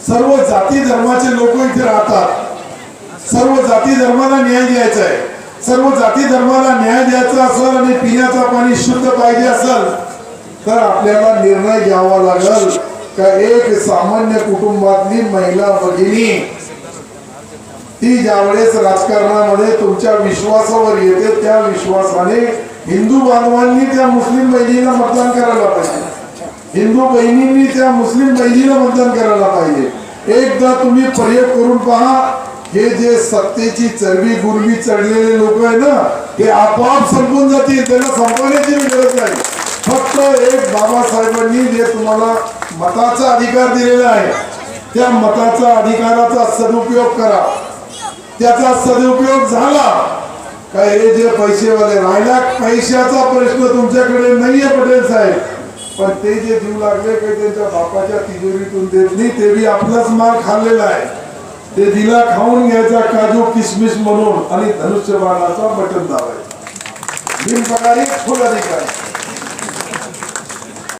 सर्व जाती धर्माचे लोक इथे राहतात. सर्व जाती धर्माला न्याय द्यायचा आहे. सर्व जाती धर्माला न्याय द्यायचा असेल आणि पिण्याचा पाणी शुद्ध पाहिजे असेल तर आपल्याला निर्णय घ्यावा लागेल का एक सामान्य कुटुंबातली महिला भगिनी ती ज्यावेळेस राजकारणामध्ये तुमच्या विश्वासावर येते त्या विश्वासाने हिंदू बांधवांनी त्या मुस्लिम बहिणीला मतदान करायला पाहिजे. हिंदू बहिणींनी त्या मुस्लिम बहिणीला मतदान करायला पाहिजे. एकदा तुम्ही प्रयोग करून पहा. हे जे सत्तेची चरबी गुरबी चढलेले लोक आहे ना ते आपोआप संपून जातील. त्यांना संपवण्याची गरज नाही. फक्त एक बाबासाहेबांनी जे तुम्हाला मताचा अधिकार दिलेला आहे त्या मताचा अधिकाराचा सदुपयोग करा. त्याचा सदुपयोग झाला काय हे जे पैसेवाले राहिला पैशाचा प्रश्न तुमच्याकडे नाहीये पटेल साहेब. पण ते जे जीव लागले काही त्यांच्या बापाच्या तिजोरीतून देत नाही ते बी आपलाच माल खाल्लेला आहे. ते दिला खाऊन घ्यायचा काजू किसमिस म्हणून आणि धनुष्यबाणाचा बटन दाबायचा. बिनपगारी फुल अधिकारी.